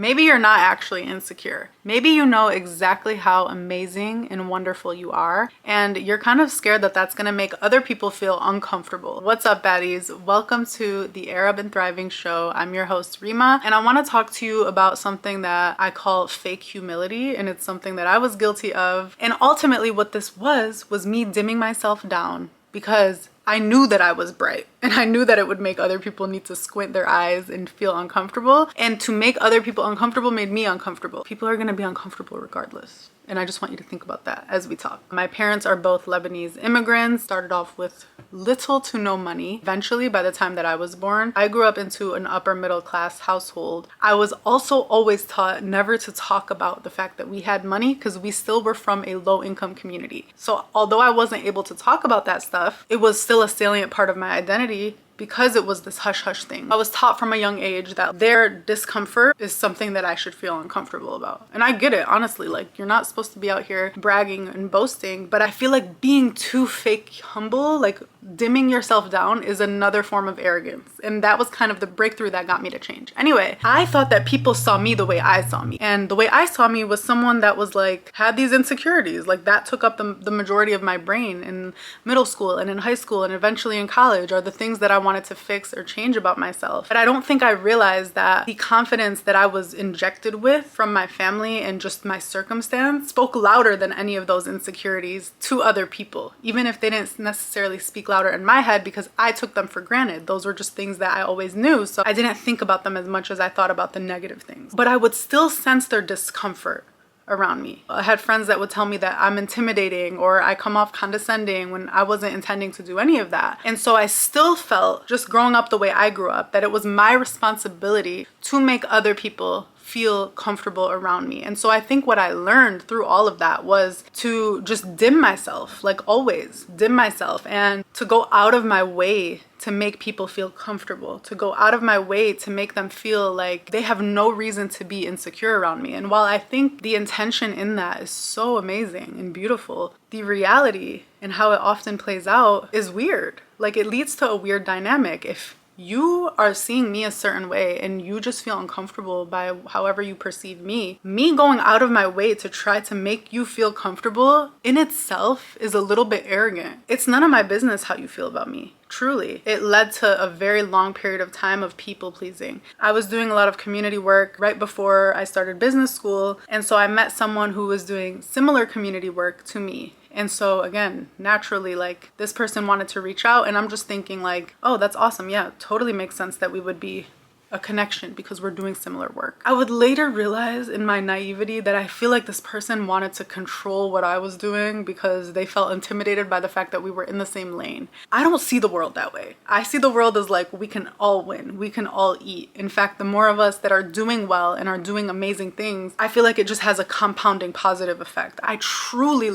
Maybe you're not actually insecure. Maybe you know exactly how amazing and wonderful you are, and you're kind of scared that that's gonna make other people feel uncomfortable. What's up, baddies? Welcome to the Arab and Thriving Show. I'm your host, Rima, and I wanna talk to you about something that I call fake humility, and it's something that I was guilty of. And ultimately what this was me dimming myself down because I knew that I was bright and I knew that it would make other people need to squint their eyes and feel uncomfortable. And to make other people uncomfortable made me uncomfortable. People are gonna be uncomfortable regardless. And I just want you to think about that as we talk. My parents are both Lebanese immigrants, started off with little to no money. Eventually, by the time that I was born, I grew up into an upper middle class household. I was also always taught never to talk about the fact that we had money because we still were from a low income community. So although I wasn't able to talk about that stuff, it was still a salient part of my identity because it was this hush-hush thing. I was taught from a young age that their discomfort is something that I should feel uncomfortable about. And I get it, honestly. Like, you're not supposed to be out here bragging and boasting, but I feel like being too fake humble, like dimming yourself down, is another form of arrogance. And that was kind of the breakthrough that got me to change. Anyway, I thought that people saw me the way I saw me. And the way I saw me was someone that was like, had these insecurities. Like, that took up the majority of my brain in middle school and in high school and eventually in college, are the things that I wanted to fix or change about myself. But I don't think I realized that the confidence that I was injected with from my family and just my circumstance spoke louder than any of those insecurities to other people, even if they didn't necessarily speak louder in my head, because I took them for granted. Those were just things that I always knew, so I didn't think about them as much as I thought about the negative things. But I would still sense their discomfort around me. I had friends that would tell me that I'm intimidating or I come off condescending when I wasn't intending to do any of that. And so I still felt, just growing up the way I grew up, that it was my responsibility to make other people feel comfortable around me. And so I think what I learned through all of that was to just dim myself, like always dim myself, and to go out of my way to make people feel comfortable, to go out of my way to make them feel like they have no reason to be insecure around me. And while I think the intention in that is so amazing and beautiful, the reality and how it often plays out is weird. Like, it leads to a weird dynamic. If you are seeing me a certain way and you just feel uncomfortable by however you perceive me going out of my way to try to make you feel comfortable in itself is a little bit arrogant. It's none of my business how you feel about me. Truly. It led to a very long period of time of people pleasing. I was doing a lot of community work right before I started business school, and so I met someone who was doing similar community work to me. And so again, naturally, like, this person wanted to reach out, and I'm just thinking like, oh, that's awesome. Yeah, totally makes sense that we would be a connection because we're doing similar work. I would later realize in my naivety that I feel like this person wanted to control what I was doing because they felt intimidated by the fact that we were in the same lane. I don't see the world that way. I see the world as like, we can all win, we can all eat. In fact, the more of us that are doing well and are doing amazing things, I feel like it just has a compounding positive effect. I truly,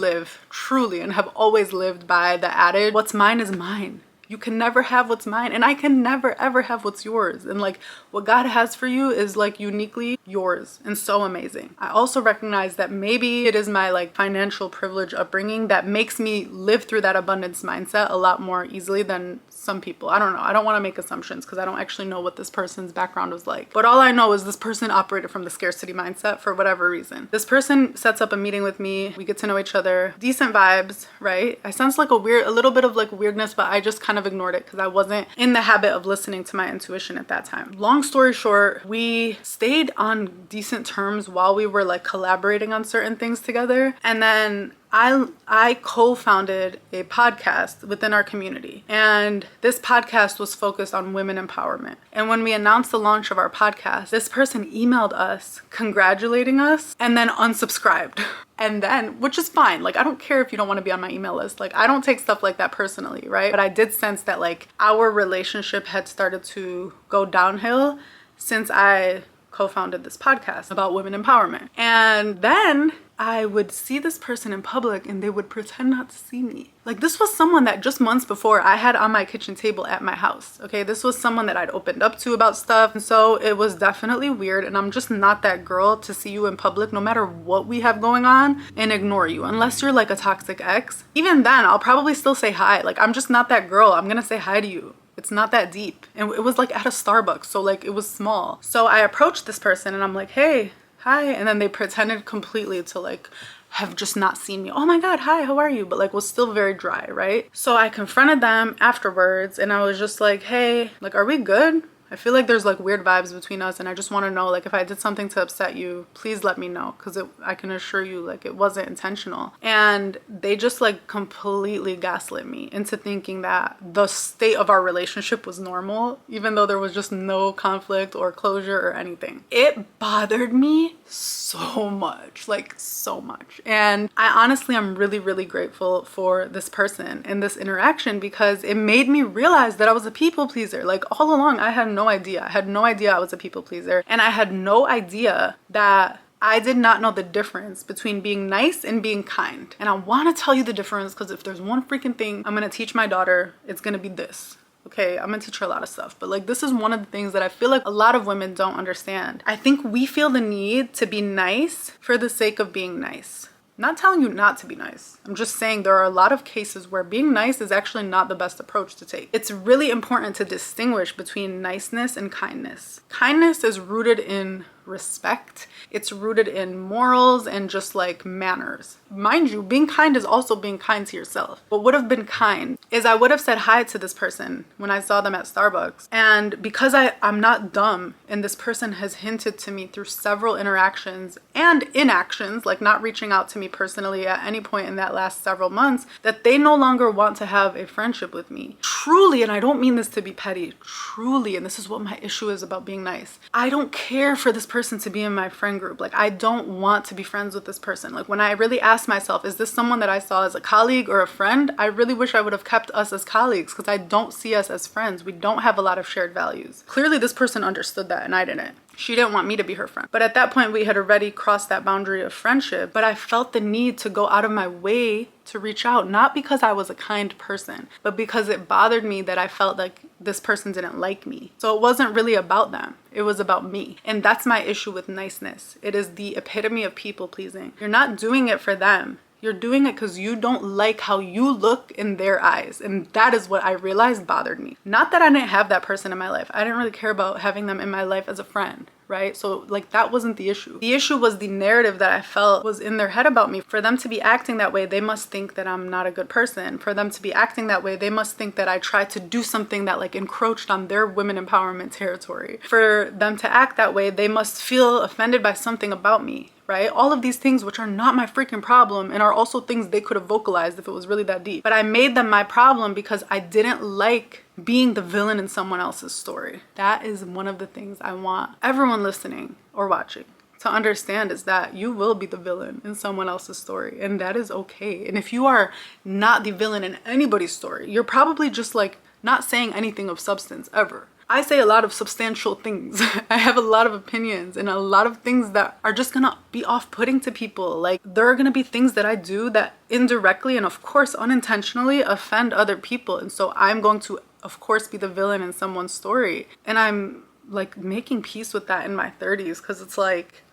and have always lived by the adage, what's mine is mine. You can never have what's mine, and I can never ever have what's yours. And like, what God has for you is like uniquely yours and so amazing. I also recognize that maybe it is my like financial privilege upbringing that makes me live through that abundance mindset a lot more easily than some people. I don't know. I don't want to make assumptions because I don't actually know what this person's background was like. But all I know is this person operated from the scarcity mindset for whatever reason. This person sets up a meeting with me. We get to know each other. Decent vibes, right? I sense like a little bit of like weirdness, but I just kind of ignored it because I wasn't in the habit of listening to my intuition at that time. Long story short, we stayed on decent terms while we were like collaborating on certain things together. And then I co-founded a podcast within our community, and this podcast was focused on women empowerment. And when we announced the launch of our podcast, this person emailed us congratulating us and then unsubscribed. And then, which is fine. Like, I don't care if you don't want to be on my email list. Like, I don't take stuff like that personally, right? But I did sense that like our relationship had started to go downhill since I co-founded this podcast about women empowerment. And then I would see this person in public and they would pretend not to see me. Like, this was someone that just months before I had on my kitchen table at my house, okay? This was someone that I'd opened up to about stuff. And so it was definitely weird, and I'm just not that girl to see you in public no matter what we have going on and ignore you, unless you're like a toxic ex. Even then, I'll probably still say hi. Like, I'm just not that girl. I'm gonna say hi to you. It's not that deep. And it was like at a Starbucks, so like it was small. So I approached this person and I'm like, hey, hi. And then they pretended completely to like have just not seen me. Oh my God, hi, how are you? But like was still very dry, right? So I confronted them afterwards and I was just like, hey, like, are we good? I feel like there's like weird vibes between us and I just want to know, like, if I did something to upset you, please let me know, because I can assure you like it wasn't intentional. And they just like completely gaslit me into thinking that the state of our relationship was normal, even though there was just no conflict or closure or anything. It bothered me so much, like so much. And I honestly am really, really grateful for this person and this interaction, because it made me realize that I was a people pleaser. Like all along, I had no idea. I had no idea I was a people pleaser. And I had no idea that I did not know the difference between being nice and being kind. And I want to tell you the difference, because if there's one freaking thing I'm going to teach my daughter, it's going to be this. Okay, I'm gonna teach her a lot of stuff, but like this is one of the things that I feel like a lot of women don't understand. I think we feel the need to be nice for the sake of being nice. I'm not telling you not to be nice. I'm just saying there are a lot of cases where being nice is actually not the best approach to take. It's really important to distinguish between niceness and kindness. Kindness is rooted in respect. It's rooted in morals and just like manners. Mind you, being kind is also being kind to yourself. What would have been kind is I would have said hi to this person when I saw them at Starbucks. And because I'm not dumb, and this person has hinted to me through several interactions and inactions, like not reaching out to me personally at any point in that last several months, that they no longer want to have a friendship with me. Truly, and I don't mean this to be petty, truly, and this is what my issue is about being nice, I don't care for this person to be in my friend group. Like I don't want to be friends with this person. Like when I really ask myself, is this someone that I saw as a colleague or a friend? I really wish I would have kept us as colleagues, because I don't see us as friends. We don't have a lot of shared values. Clearly this person understood that and I didn't. She didn't want me to be her friend. But at that point, we had already crossed that boundary of friendship. But I felt the need to go out of my way to reach out, not because I was a kind person, but because it bothered me that I felt like this person didn't like me. So it wasn't really about them. It was about me. And that's my issue with niceness. It is the epitome of people pleasing. You're not doing it for them. You're doing it because you don't like how you look in their eyes. And that is what I realized bothered me. Not that I didn't have that person in my life. I didn't really care about having them in my life as a friend, right? So like that wasn't the issue. The issue was the narrative that I felt was in their head about me. For them to be acting that way, they must think that I'm not a good person. For them to be acting that way, they must think that I tried to do something that like encroached on their women empowerment territory. For them to act that way, they must feel offended by something about me. Right? All of these things which are not my freaking problem and are also things they could have vocalized if it was really that deep. But I made them my problem because I didn't like being the villain in someone else's story. That is one of the things I want everyone listening or watching to understand, is that you will be the villain in someone else's story, and that is okay. And if you are not the villain in anybody's story, you're probably just like not saying anything of substance ever. I say a lot of substantial things. I have a lot of opinions and a lot of things that are just gonna be off-putting to people. Like there are gonna be things that I do that indirectly and of course unintentionally offend other people. And so I'm going to, of course, be the villain in someone's story. And I'm like making peace with that in my 30s, because it's like,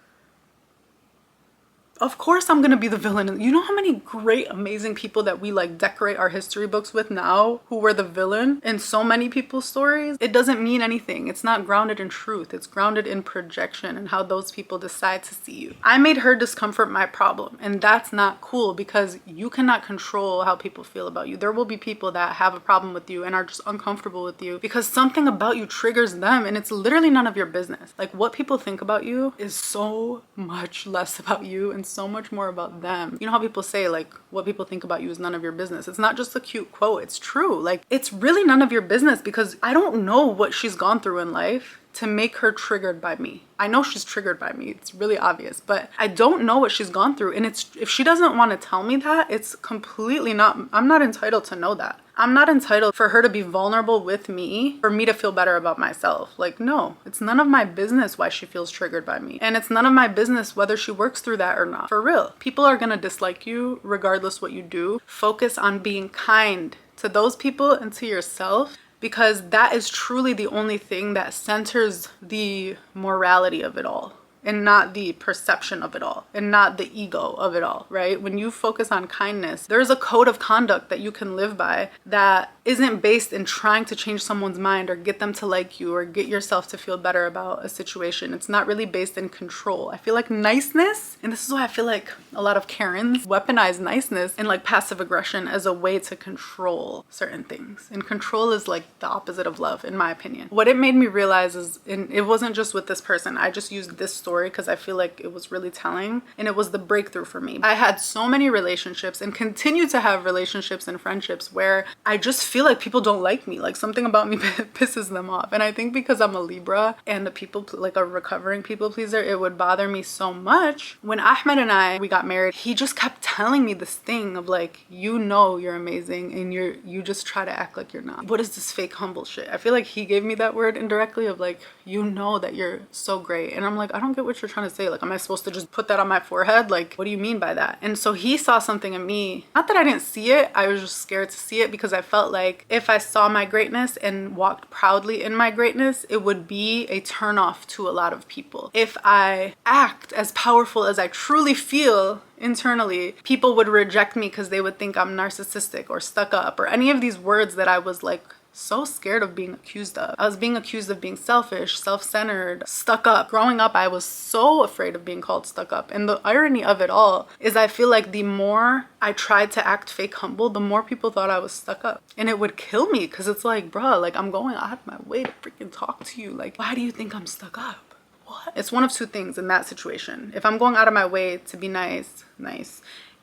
of course I'm gonna be the villain. You know how many great, amazing people that we like decorate our history books with now who were the villain in so many people's stories? It doesn't mean anything. It's not grounded in truth. It's grounded in projection and how those people decide to see you. I made her discomfort my problem, and that's not cool, because you cannot control how people feel about you. There will be people that have a problem with you and are just uncomfortable with you because something about you triggers them, and it's literally none of your business. Like what people think about you is so much less about you and so much more about them. You know how people say like what people think about you is none of your business? It's not just a cute quote, it's true. Like it's really none of your business, because I don't know what she's gone through in life to make her triggered by me. I know she's triggered by me, it's really obvious, but I don't know what she's gone through. And it's, if she doesn't want to tell me that, it's completely not, I'm not entitled to know that. I'm not entitled for her to be vulnerable with me for me to feel better about myself. Like, no, it's none of my business why she feels triggered by me. And it's none of my business whether she works through that or not. For real. People are gonna dislike you regardless what you do. Focus on being kind to those people and to yourself, because that is truly the only thing that centers the morality of it all. and not the perception of it all and not the ego of it all, right? When you focus on kindness, there's a code of conduct that you can live by that isn't based in trying to change someone's mind or get them to like you or get yourself to feel better about a situation. It's not really based in control. I feel like niceness, and this is why I feel like a lot of Karens weaponize niceness and like passive aggression as a way to control certain things. And control is like the opposite of love, in my opinion. What it made me realize is, and it wasn't just with this person, I just used this story because I feel like it was really telling, and it was the breakthrough for me. I had so many relationships and continue to have relationships and friendships where I just feel like people don't like me. Like something about me pisses them off. And I think because I'm a Libra and like a recovering people pleaser, it would bother me so much. When Ahmed we got married, he just kept telling me this thing of like, you know you're amazing and you just try to act like you're not. What is this fake humble shit? I feel like he gave me that word indirectly of like, you know that you're so great. And I'm like, I don't get what you're trying to say. Like, am I supposed to just put that on my forehead? Like, what do you mean by that? And so he saw something in me. Not that I didn't see it, I was just scared to see it because I felt like if I saw my greatness and walked proudly in my greatness, it would be a turnoff to a lot of people. If I act as powerful as I truly feel internally, people would reject me because they would think I'm narcissistic or stuck up or any of these words that I was like so scared of being accused of. I was being accused of being selfish, self-centered, stuck up. Growing up, I was so afraid of being called stuck up. And the irony of it all is I feel like the more I tried to act fake humble, the more people thought I was stuck up. And it would kill me because it's like, bruh, like I'm going out of my way to freaking talk to you. Like, why do you think I'm stuck up? What? It's one of two things in that situation. If I'm going out of my way to be nice,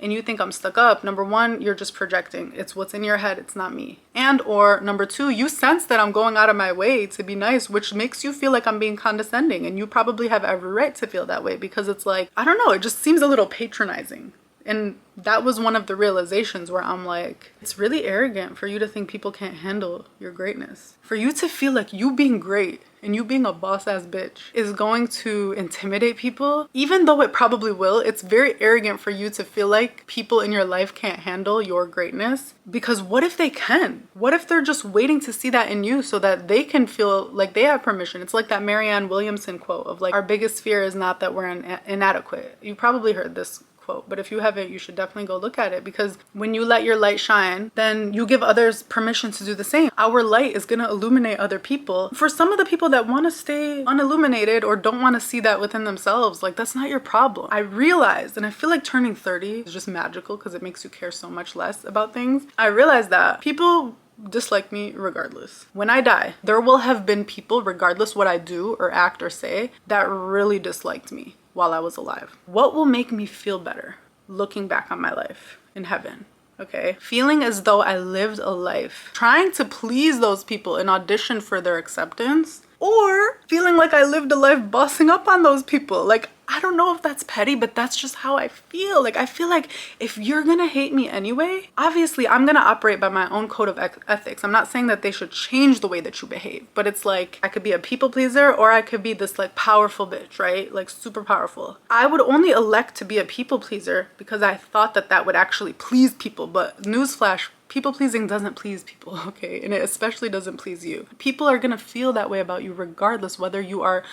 and you think I'm stuck up, number one, you're just projecting. It's what's in your head, it's not me. And or number two, you sense that I'm going out of my way to be nice, which makes you feel like I'm being condescending. And you probably have every right to feel that way because it's like, I don't know, it just seems a little patronizing. And that was one of the realizations where I'm like, it's really arrogant for you to think people can't handle your greatness. For you to feel like you being great and you being a boss ass bitch is going to intimidate people, even though it probably will, it's very arrogant for you to feel like people in your life can't handle your greatness. Because what if they can? What if they're just waiting to see that in you so that they can feel like they have permission? It's like that Marianne Williamson quote of like, our biggest fear is not that we're inadequate. You probably heard this quote, but if you haven't, you should definitely go look at it, because when you let your light shine, then you give others permission to do the same. Our light is going to illuminate other people. For some of the people that want to stay unilluminated or don't want to see that within themselves, like that's not your problem. I realized, and I feel like turning 30 is just magical because it makes you care so much less about things. I realized that people dislike me regardless. When I die, there will have been people, regardless what I do or act or say, that really disliked me while I was alive. What will make me feel better looking back on my life in heaven? Okay, feeling as though I lived a life trying to please those people and audition for their acceptance, or feeling like I lived a life bossing up on those people. Like, I don't know if that's petty, but that's just how I feel. Like, I feel like if you're gonna hate me anyway, obviously I'm gonna operate by my own code of ethics. I'm not saying that they should change the way that you behave, but it's like, I could be a people pleaser or I could be this like powerful bitch, right? Like super powerful. I would only elect to be a people pleaser because I thought that that would actually please people, but newsflash, people pleasing doesn't please people, okay? And it especially doesn't please you. People are gonna feel that way about you regardless whether you are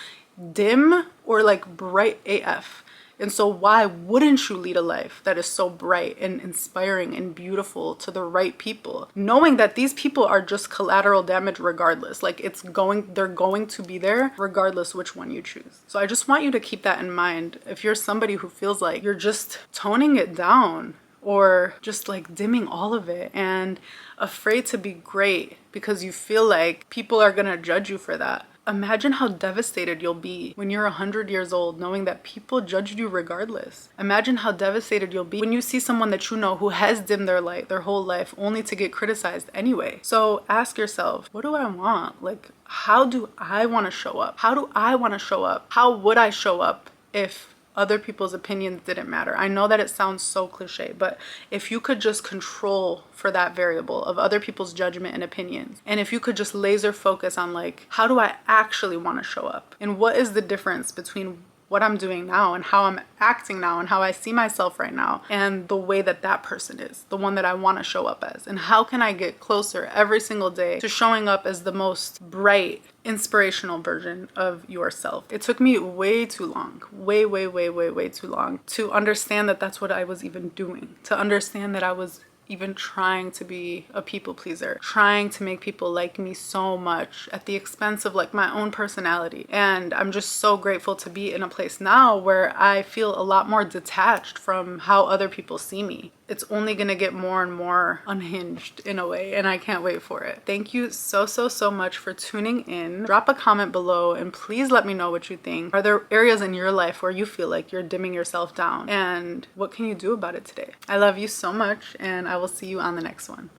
dim or like bright AF. And so why wouldn't you lead a life that is so bright and inspiring and beautiful to the right people, knowing that these people are just collateral damage regardless? Like they're going to be there regardless which one you choose. So I just want you to keep that in mind. If you're somebody who feels like you're just toning it down or just like dimming all of it and afraid to be great because you feel like people are gonna judge you for that, imagine how devastated you'll be when you're 100 years old knowing that people judged you regardless. Imagine how devastated you'll be when you see someone that you know who has dimmed their light their whole life only to get criticized anyway. So ask yourself, what do I want? Like, how do I want to show up? How do I want to show up? How would I show up if other people's opinions didn't matter? I know that it sounds so cliche, but if you could just control for that variable of other people's judgment and opinions, and if you could just laser focus on like, how do I actually want to show up? And what is the difference between what I'm doing now and how I'm acting now and how I see myself right now and the way that that person is, the one that I want to show up as. And how can I get closer every single day to showing up as the most bright, inspirational version of yourself. It took me way too long, way too long to understand that that's what I was even doing, to understand that I was even trying to be a people pleaser, trying to make people like me so much at the expense of like my own personality. And I'm just so grateful to be in a place now where I feel a lot more detached from how other people see me. It's only gonna get more and more unhinged in a way, and I can't wait for it. Thank you so much for tuning in. Drop a comment below and please let me know what you think. Are there areas in your life where you feel like you're dimming yourself down? And what can you do about it today? I love you so much, and I will see you on the next one.